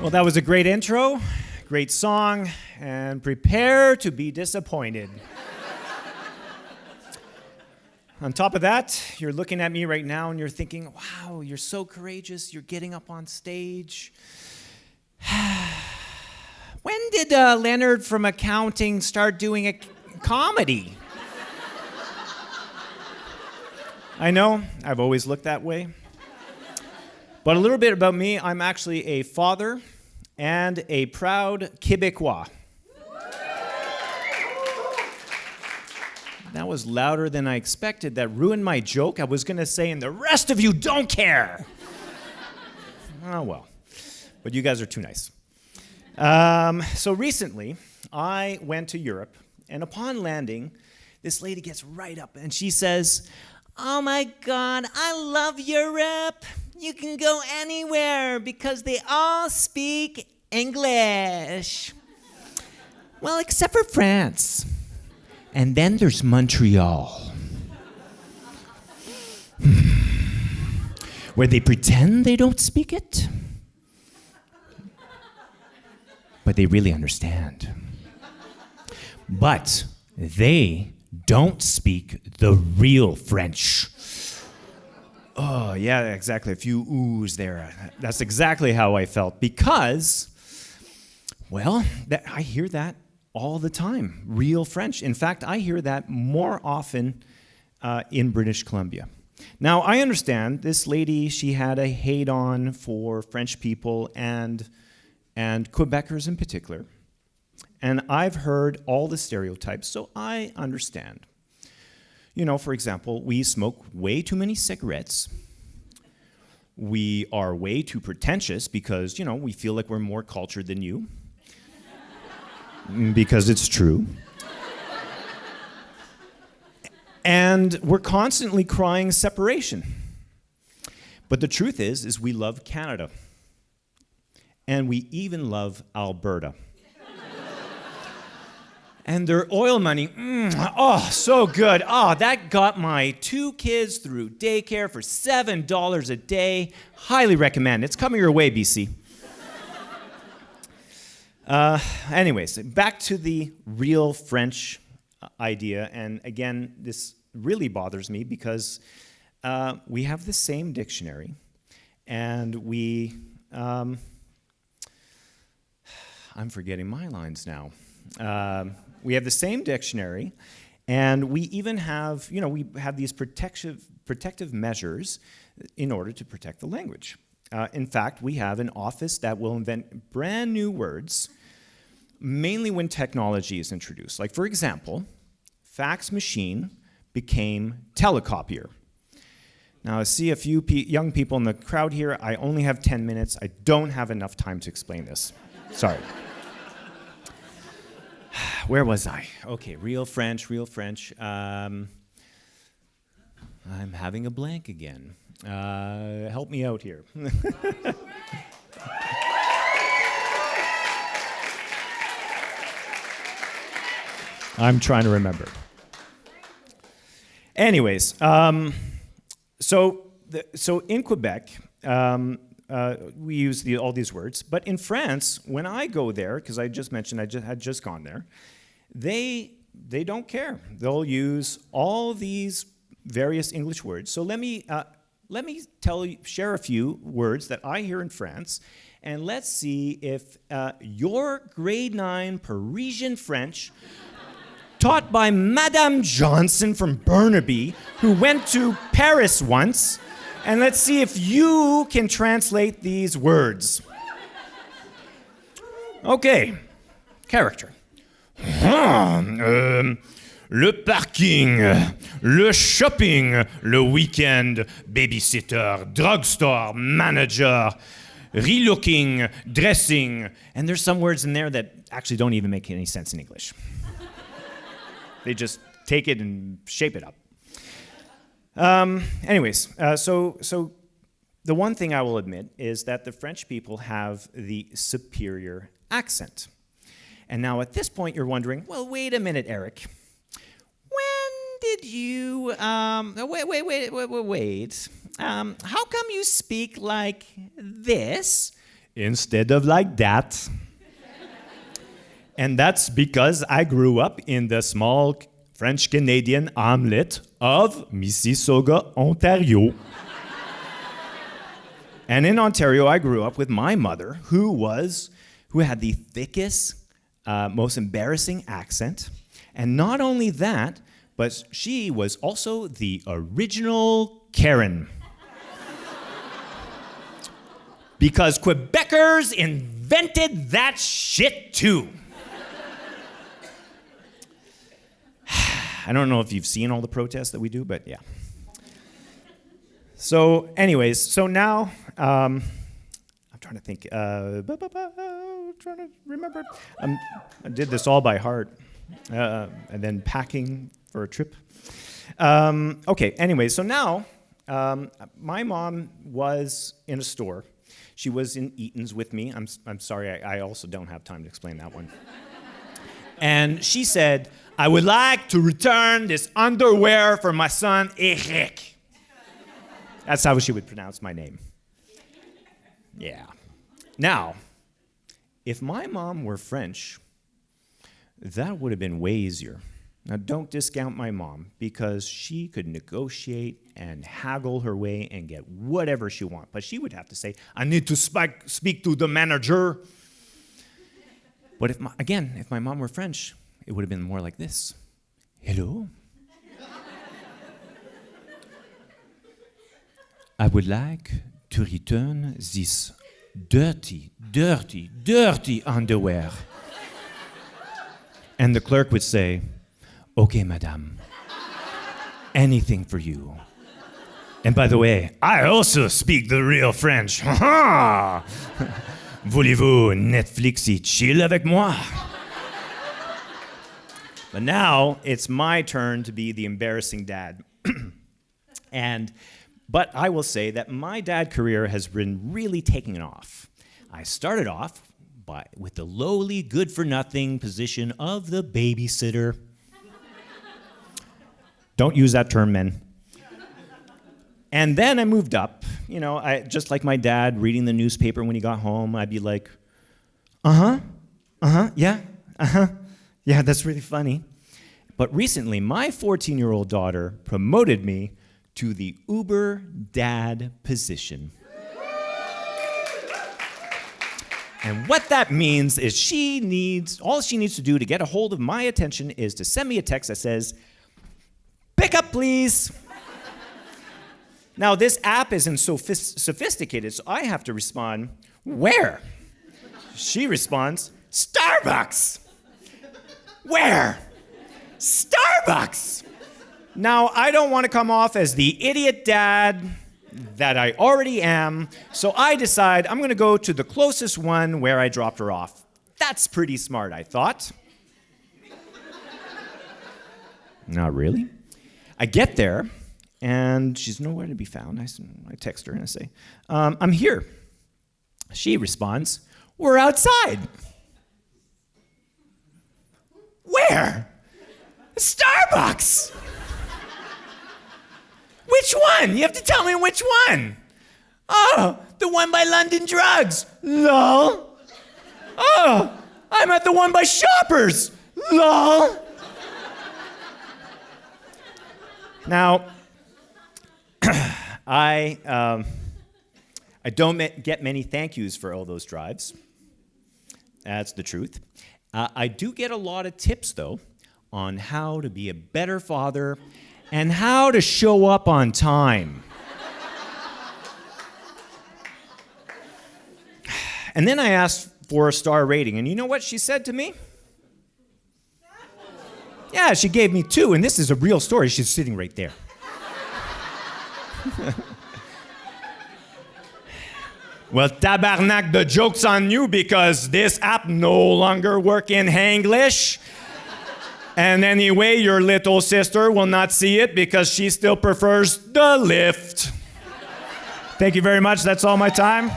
Well, that was a great intro, great song, and prepare to be disappointed. On top of that, you're looking at me right now and you're thinking, wow, you're so courageous, you're getting up on stage. When did Leonard from accounting start doing a comedy? I know, I've always looked that way. But a little bit about me, I'm actually a father and a proud Québécois. That was louder than I expected. That ruined my joke. I was going to say, and the rest of you don't care. Oh, well. But you guys are too nice. So recently, I went to Europe, and upon landing, this lady gets right up, and she says, "Oh my God, I love Europe. You can go anywhere because they all speak English. Well, except for France. And then there's Montreal, where they pretend they don't speak it, but they really understand. But they don't speak the real French." Oh, yeah, exactly. A few oohs there. That's exactly how I felt because, well, I hear that all the time, real French. In fact, I hear that more often in British Columbia. Now, I understand this lady, she had a hate-on for French people and Quebecers in particular. And I've heard all the stereotypes, so I understand. You know, for example, we smoke way too many cigarettes. We are way too pretentious because, you know, we feel like we're more cultured than you. Because it's true. And we're constantly crying separation. But the truth is we love Canada. And we even love Alberta. And their oil money, oh, so good. Oh, that got my 2 kids through daycare for $7 a day. Highly recommend. It's coming your way, BC. Anyways, back to the real French idea. And again, this really bothers me because we have the same dictionary. And I'm forgetting my lines now. We have the same dictionary, and we even have, you know, we have these protective measures in order to protect the language. In fact, we have an office that will invent brand new words, mainly when technology is introduced. Like, for example, fax machine became telecopier. Now, I see a few young people in the crowd here. I only have 10 minutes. I don't have enough time to explain this. Sorry. Where was I? Okay, real French. I'm having a blank again. Help me out here. I'm trying to remember. Anyways, so in Quebec, we use all these words, but in France, when I go there, because I just mentioned I had just gone there, they don't care. They'll use all these various English words. So let me share a few words that I hear in France, and let's see if your grade 9 Parisian French, taught by Madame Johnson from Burnaby, who went to Paris once, and let's see if you can translate these words. Okay, character. Le parking, le shopping, le weekend, babysitter, drugstore, manager, relooking, dressing, and there's some words in there that actually don't even make any sense in English. They just take it and shape it up. Anyways, so the one thing I will admit is that the French people have the superior accent. And now at this point you're wondering, well, wait a minute, Eric. When did you, wait. How come you speak like this instead of like that? And that's because I grew up in the small French-Canadian hamlet of Mississauga, Ontario. And in Ontario, I grew up with my mother, who had the thickest, most embarrassing accent. And not only that, but she was also the original Karen. Because Quebecers invented that shit too. I don't know if you've seen all the protests that we do, but yeah. So anyways, so now, I'm trying to think, trying to remember. I did this all by heart, and then packing for a trip. Okay, anyway, so now, my mom was in a store. She was in Eaton's with me. I'm sorry, I also don't have time to explain that one. And she said, I would like to return this underwear for my son, Eric. That's how she would pronounce my name. Yeah. Now, if my mom were French, that would have been way easier. Now, don't discount my mom, because she could negotiate and haggle her way and get whatever she wants. But she would have to say, I need to speak to the manager. But if my mom were French, it would have been more like this. Hello? I would like to return this dirty, dirty, dirty underwear. And the clerk would say, okay, madame, anything for you. And by the way, I also speak the real French. Voulez-vous Netflix et chill avec moi? But now it's my turn to be the embarrassing dad. But I will say that my dad career has been really taking off. I started off with the lowly, good-for-nothing position of the babysitter. Don't use that term, men. And then I moved up. You know, just like my dad reading the newspaper when he got home, I'd be like, yeah, yeah, that's really funny. But recently, my 14-year-old daughter promoted me to the Uber dad position. And what that means is all she needs to do to get a hold of my attention is to send me a text that says, pick up, please. Now, this app isn't so sophisticated, so I have to respond, where? She responds, Starbucks. Where? Starbucks. Now, I don't want to come off as the idiot dad that I already am, so I decide I'm going to go to the closest one where I dropped her off. That's pretty smart, I thought. Not really. I get there, and she's nowhere to be found. I text her and I say, I'm here. She responds, we're outside. Where? Starbucks. Which one? You have to tell me which one. Oh, the one by London Drugs. Lol. Oh, I'm at the one by Shoppers. Lol. Now, I don't get many thank yous for all those drives. That's the truth. I do get a lot of tips, though, on how to be a better father and how to show up on time. And then I asked for a star rating, and you know what she said to me? Yeah, she gave me 2, and this is a real story. She's sitting right there. Well, tabarnak, the joke's on you because this app no longer works in Hanglish. And anyway, your little sister will not see it because she still prefers the lift. Thank you very much. That's all my time.